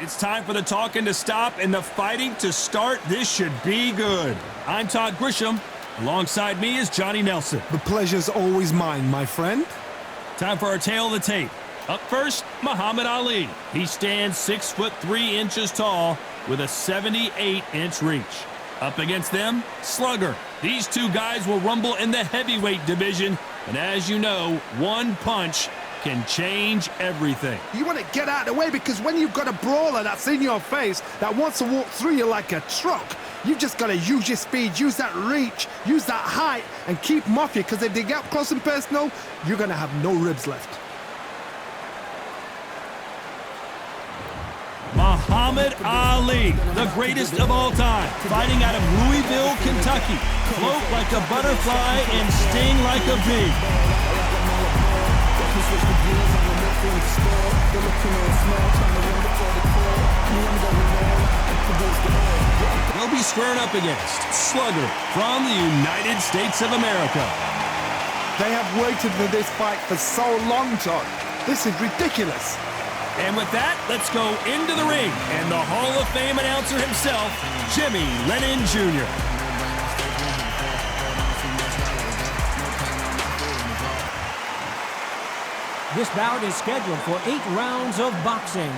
It's time for the talking to stop and the fighting to start. This should be good. I'm Todd Grisham. Alongside me is Johnny Nelson. The pleasure's always mine, my friend. Time for our tale of the tape. Up first, Muhammad Ali. He stands 6'3" tall with a 78-inch reach. Up against them, Slugger. These two guys will rumble in the heavyweight division, and as you know, one punch can change everything. You want to get out of the way because when you've got a brawler that's in your face that wants to walk through you like a truck, you've just got to use your speed, use that reach, use that height, and keep them off you, because if they get up close and personal, you're going to have no ribs left. Muhammad Ali, the greatest of all time, fighting out of Louisville, Kentucky. Float like a butterfly and sting like a bee. He'll be squaring up against Slugger from the United States of America. They have waited for this fight for so long, Todd. This is ridiculous. And with that, let's go into the ring. And the Hall of Fame announcer himself, Jimmy Lennon Jr. This bout is scheduled for 8 rounds of boxing.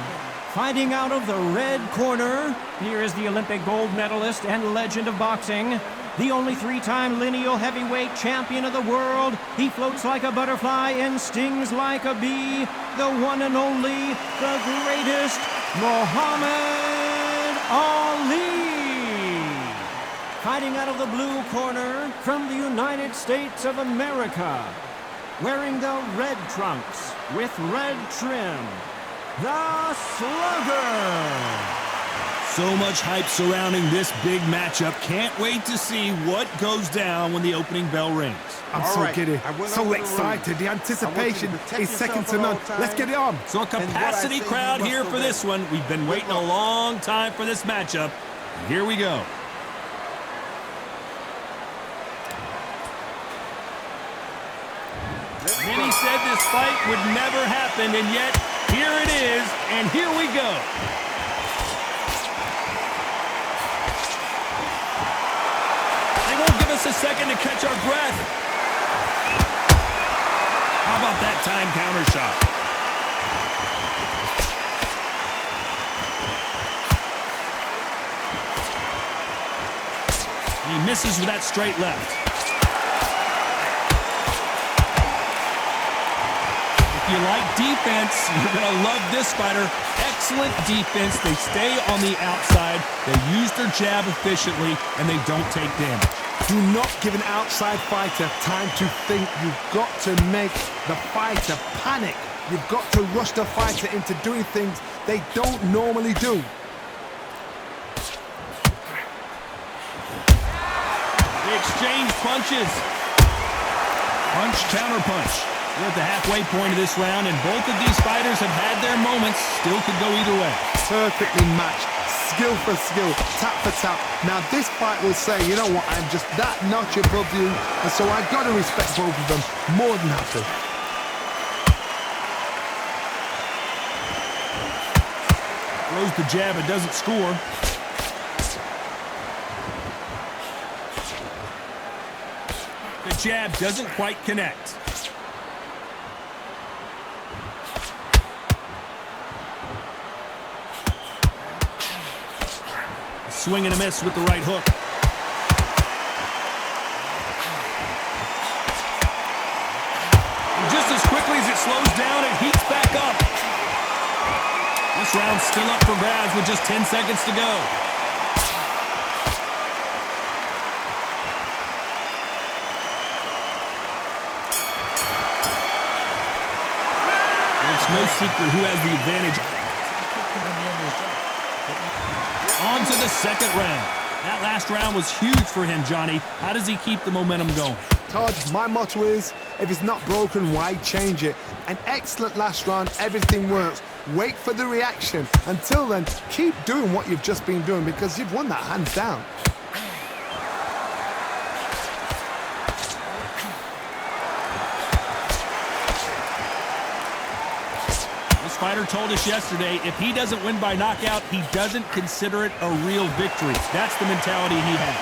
Fighting out of the red corner, here is the Olympic gold medalist and legend of boxing, the only 3-time lineal heavyweight champion of the world. He floats like a butterfly and stings like a bee. The one and only, the greatest, Muhammad Ali. Fighting out of the blue corner from the United States of America, wearing the red trunks with red trim, the Slugger. So much hype surrounding this big matchup. Can't wait to see what goes down when the opening bell rings. I'm so giddy, so excited. The anticipation is second to none. Let's get it on. So a capacity crowd here for this one. We've been waiting a long time for this matchup. And here we go. Many said this fight would never happen, and yet here it is, and here we go. They won't give us a second to catch our breath. How about that time counter shot? He misses with that straight left. If you like defense, you're going to love this fighter. Excellent defense. They stay on the outside. They use their jab efficiently, and they don't take damage. Do not give an outside fighter time to think. You've got to make the fighter panic. You've got to rush the fighter into doing things they don't normally do. They exchange punches. Punch, counter punch. We're at the halfway point of this round, and both of these fighters have had their moments. Still could go either way. Perfectly matched. Skill for skill, tap for tap. Now this fight will say, you know what, I'm just that notch above you, and so I've got to respect both of them more than happy. Throws the jab, it doesn't score. The jab doesn't quite connect. Swing and a miss with the right hook. And just as quickly as it slows down, it heats back up. This round's still up for grabs with just 10 seconds to go. It's no secret who has the advantage. On to the second round. That last round was huge for him, Johnny. How does he keep the momentum going? Todd, my motto is, if it's not broken, why change it? An excellent last round, everything works. Wait for the reaction. Until then, keep doing what you've just been doing because you've won that hands down. fighter told us yesterday, if he doesn't win by knockout, he doesn't consider it a real victory. That's the mentality he has.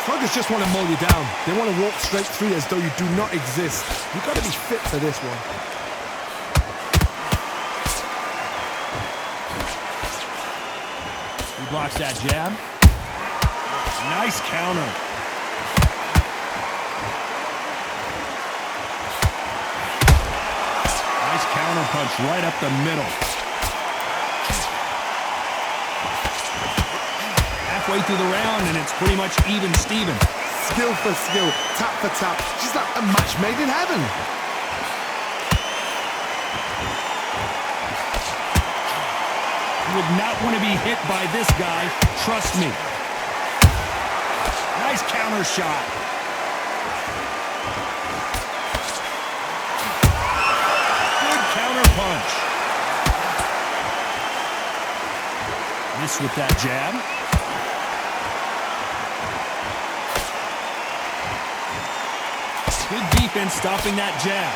Sluggers just want to mow you down. They want to walk straight through you as though you do not exist. You've got to be fit for this one. He blocks that jab. Nice counter. Nice counter punch right up the middle. Halfway through the round, and it's pretty much even Steven. Skill for skill, tap for tap. She's like a match made in heaven. You would not want to be hit by this guy, trust me. Nice counter shot. Good counter punch. Miss with that jab. Good defense stopping that jab.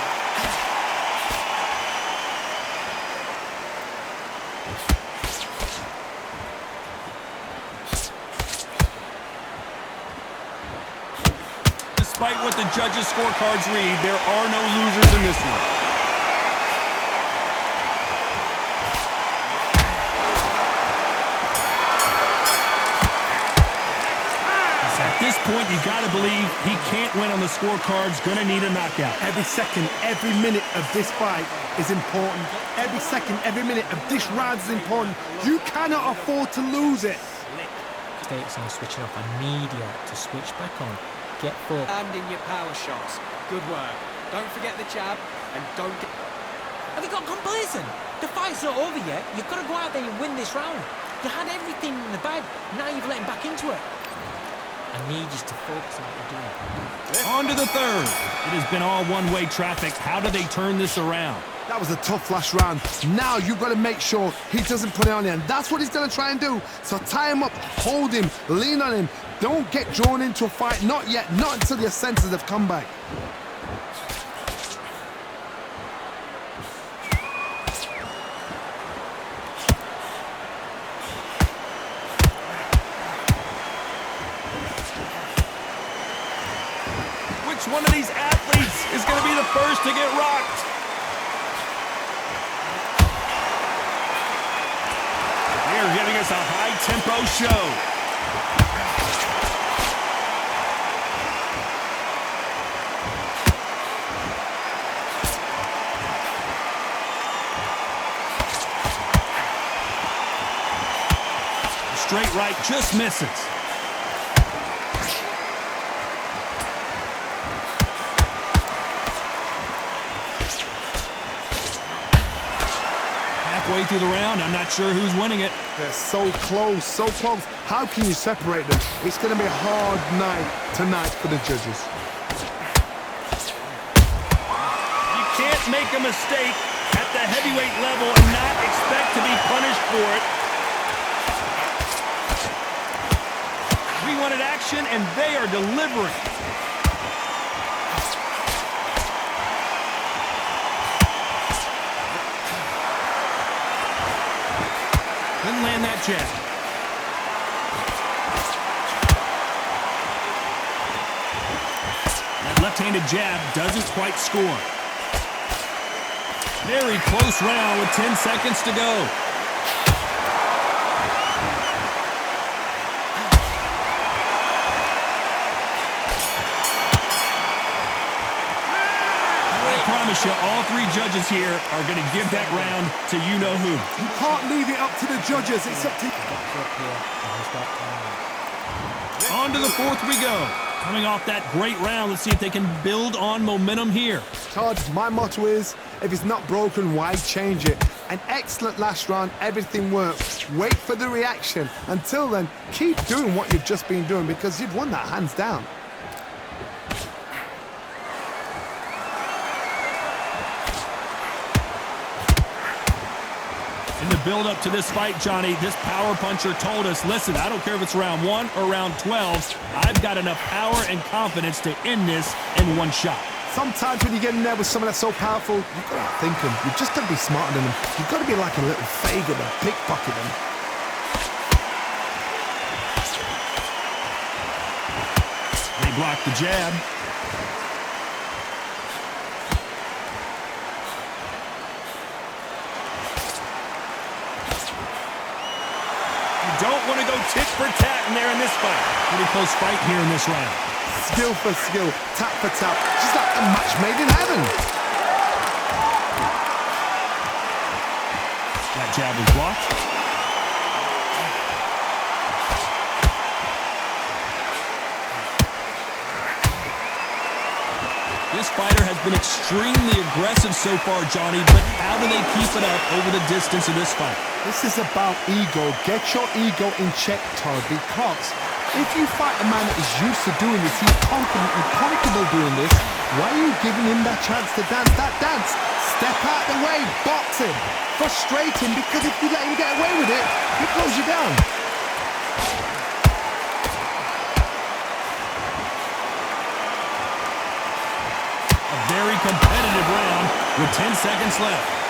Despite what the judges' scorecards read, there are no losers in this one. At this point, you got to believe he can't win on the scorecards, going to need a knockout. Every second, every minute of this fight is important. Every second, every minute of this round is important. You cannot afford to lose it. Mistakes on switching off. I need you to switch back on. Get full. And in your power shots. Good work. Don't forget the jab, and don't get... Have you got complacent? The fight's not over yet. You've got to go out there and win this round. You had everything in the bag. Now you've let him back into it. I need you to focus on what you're doing. On to the third. It has been all one-way traffic. How do they turn this around? That was a tough last round. Now you've got to make sure he doesn't put it on you, and that's what he's going to try and do. So tie him up, hold him, lean on him. Don't get drawn into a fight. Not yet. Not until your senses have come back. Which one of these athletes is going to be the first to get rocked? They're giving us a high-tempo show. Straight right just misses. Halfway through the round, I'm not sure who's winning it. They're so close, so close. How can you separate them? It's going to be a hard night tonight for the judges. You can't make a mistake at the heavyweight level and not expect to be punished for it. We wanted action, and they are delivering. Couldn't land that jab. That left-handed jab doesn't quite score. Very close round with 10 seconds to go. You, all three judges here are going to give that round to you-know-who. You can't leave it up to the judges. It's up to you. On to the fourth we go. Coming off that great round, let's see if they can build on momentum here. Todd, my motto is, if it's not broken, why change it? An excellent last round, everything worked. Wait for the reaction. Until then, keep doing what you've just been doing because you've won that hands down. In the build-up to this fight, Johnny, this power puncher told us, listen, I don't care if it's round 1 or round 12, I've got enough power and confidence to end this in one shot. Sometimes when you get in there with someone that's so powerful, you've got to think them. You've just got to be smarter than them. You've got to be like a little Fagin and pickpocket them. They block the jab. You don't want to go tit for tat in there in this fight. Pretty close fight here in this round. Skill for skill, tap for tap, just like a match made in heaven. That jab was blocked. This fighter has been extremely aggressive so far, Johnny, but how do they keep it up over the distance of this fight? This is about ego. Get your ego in check, Todd, because if you fight a man that is used to doing this, he's confident and comfortable doing this, why are you giving him that chance to dance that dance? Step out the way, box him, frustrate him, because if you let him get away with it, he throws you down. A very competitive round with 10 seconds left.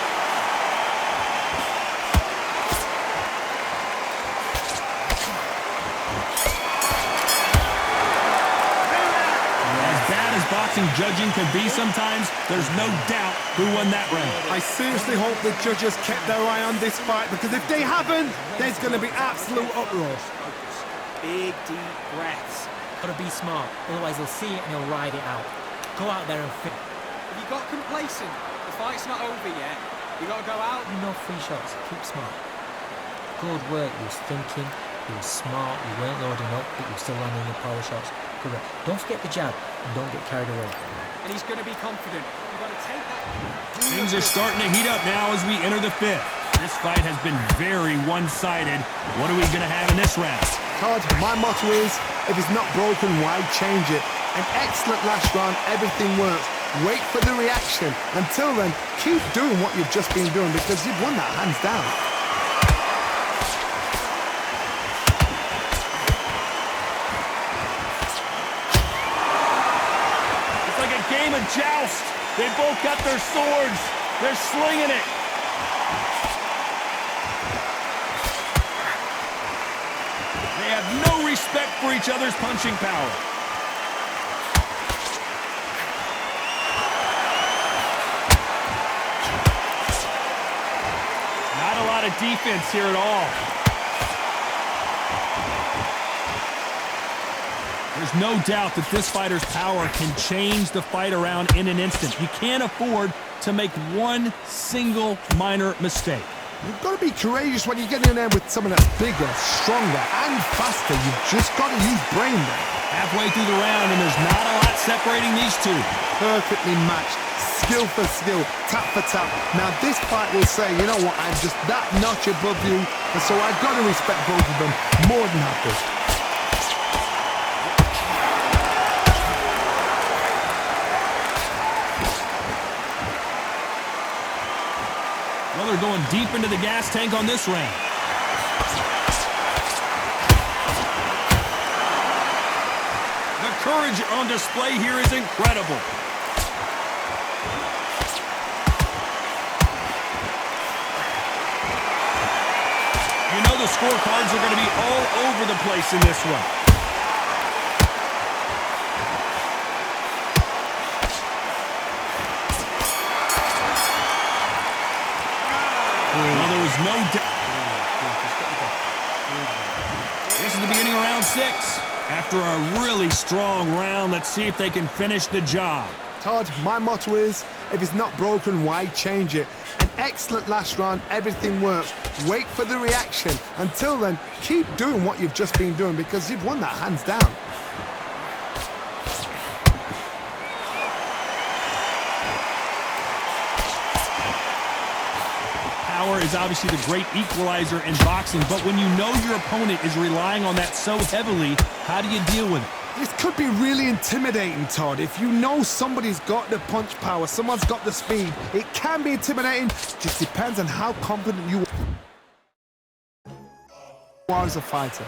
Boxing judging can be sometimes, there's no doubt who won that round. I seriously hope the judges kept their eye on this fight, because if they haven't, there's going to be absolute uproar. Big, deep breaths. Gotta be smart, otherwise he'll see it and he'll ride it out. Go out there and fit. If you got complacent, the fight's not over yet. You got to go out. No free shots. Keep smart. Good work. You was thinking. You was smart. You weren't loading up, but you were still landing your power shots. Correct. Don't forget the jab and don't get carried away. And he's going to be confident. You've got to take that. Things are starting to heat up now as we enter the fifth. This fight has been very one-sided. What are we going to have in this round? Todd, my motto is, if it's not broken, why change it? An excellent last round, everything works. Wait for the reaction. Until then, keep doing what you've just been doing, because you've won that hands down. Game of joust. They both got their swords. They're slinging it. They have no respect for each other's punching power. Not a lot of defense here at all. There's no doubt that this fighter's power can change the fight around in an instant. You can't afford to make one single minor mistake. You've got to be courageous when you get in there with someone that's bigger, stronger, and faster. You've just got to use brain there. Halfway through the round, and there's not a lot separating these two. Perfectly matched, skill for skill, tap for tap. Now this fight will say, you know what, I'm just that notch above you, and so I've got to respect both of them more than happy. Well, they're going deep into the gas tank on this round. The courage on display here is incredible. You know the scorecards are going to be all over the place in this one. Well, there was no doubt. This is the beginning of round 6. After a really strong round, let's see if they can finish the job. Todd, my motto is, if it's not broken, why change it? An excellent last round, everything works. Wait for the reaction. Until then, keep doing what you've just been doing, because you've won that hands down. Power is obviously the great equalizer in boxing, but when you know your opponent is relying on that so heavily, how do you deal with it? This could be really intimidating, Todd. If you know somebody's got the punch power, someone's got the speed, it can be intimidating. Just depends on how confident you are as a fighter.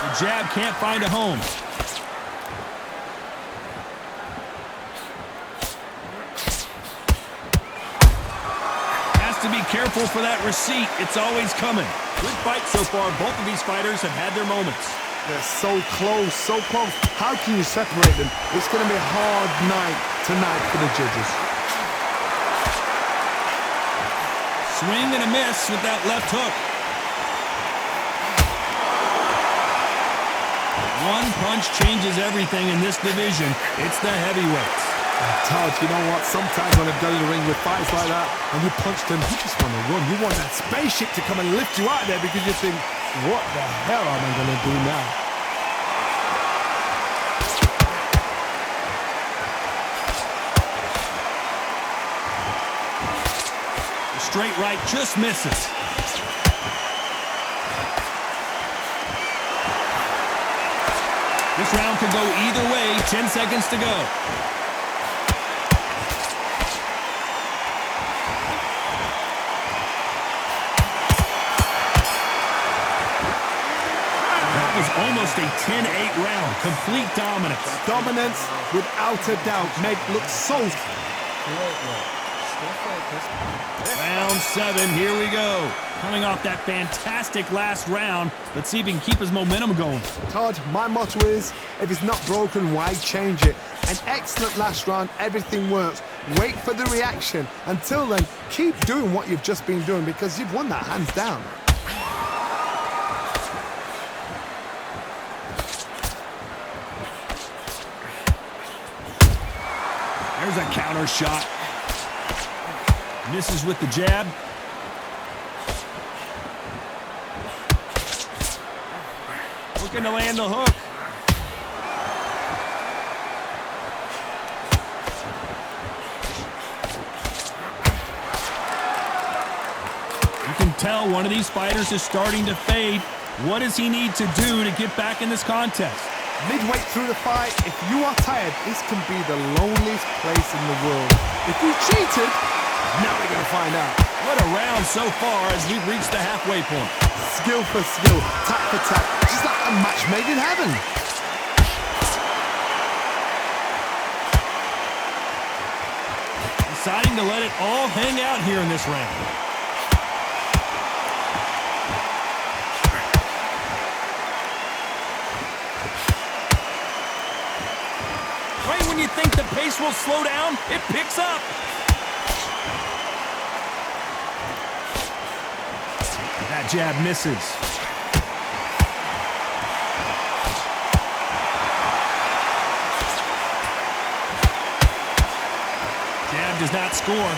The jab can't find a home. Has to be careful for that receipt. It's always coming. Good fight so far. Both of these fighters have had their moments. They're so close, so close. How can you separate them? It's going to be a hard night tonight for the judges. Swing and a miss with that left hook. One punch changes everything in this division. It's the heavyweights. Todd, you know what? Sometimes when I've done in the ring with fights like that, and you punch them, you just want to run. You want that spaceship to come and lift you out there because you think, what the hell am I going to do now? The straight right just misses. This round could go either way. 10 seconds to go. Almost a 10-8 round. Complete dominance. Dominance, without a doubt, Meg looks so... Round 7, here we go. Coming off that fantastic last round. Let's see if he can keep his momentum going. Todd, my motto is, if it's not broken, why change it? An excellent last round, everything works. Wait for the reaction. Until then, keep doing what you've just been doing because you've won that hands down. There's a counter shot. Misses with the jab. Looking to land the hook. You can tell one of these fighters is starting to fade. What does he need to do to get back in this contest? Midway through the fight, if you are tired, this can be the loneliest place in the world. If you cheated, now we're going to find out. What a round so far as we've reached the halfway point. Skill for skill, tap for tap, just like a match made in heaven. Deciding to let it all hang out here in this round. Right when you think the pace will slow down, it picks up. That jab misses. Jab does not score.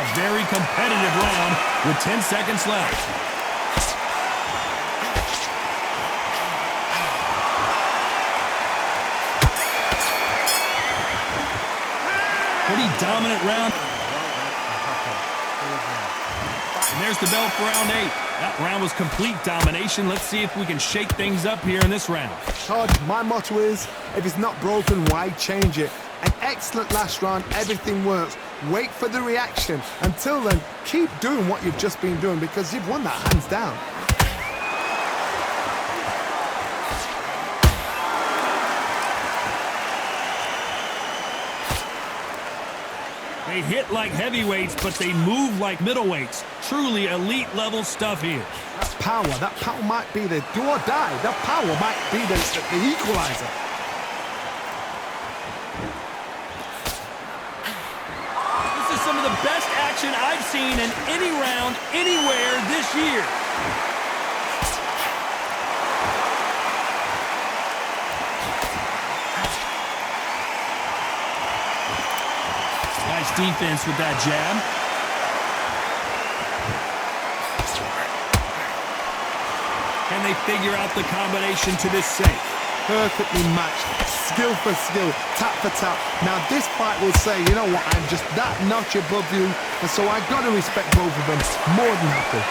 A very competitive round with 10 seconds left. Pretty dominant round. And there's the bell for round 8. That round was complete domination. Let's see if we can shake things up here in this round. Todd, my motto is, if it's not broken, why change it? An excellent last round, everything works. Wait for the reaction. Until then, keep doing what you've just been doing because you've won that hands down. They hit like heavyweights, but they move like middleweights. Truly elite level stuff here. That power might be the do or die. That power might be the equalizer. This is some of the best action I've seen in any round, anywhere this year. Nice defense with that jab. Can they figure out the combination to this safe? Perfectly matched, skill for skill, tap for tap. Now this fight will say, you know what, I'm just that notch above you, and so I got to respect both of them more than happy.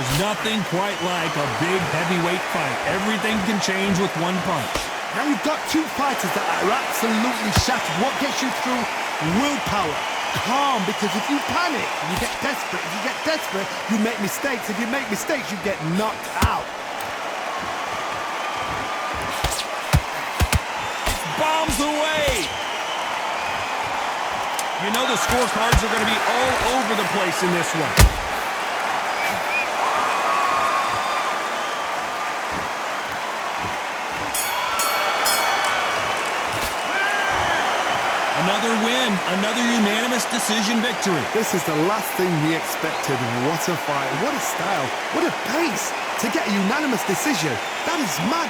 There's nothing quite like a big heavyweight fight. Everything can change with one punch. Now you've got two fighters that are absolutely shattered. What gets you through? Willpower. Calm, because if you panic, you get desperate. If you get desperate, you make mistakes. If you make mistakes, you get knocked out. Bombs away! You know the scorecards are going to be all over the place in this one. Another win, another unanimous decision victory. This is the last thing we expected. What a fight, what a style, what a pace to get a unanimous decision. That is mad.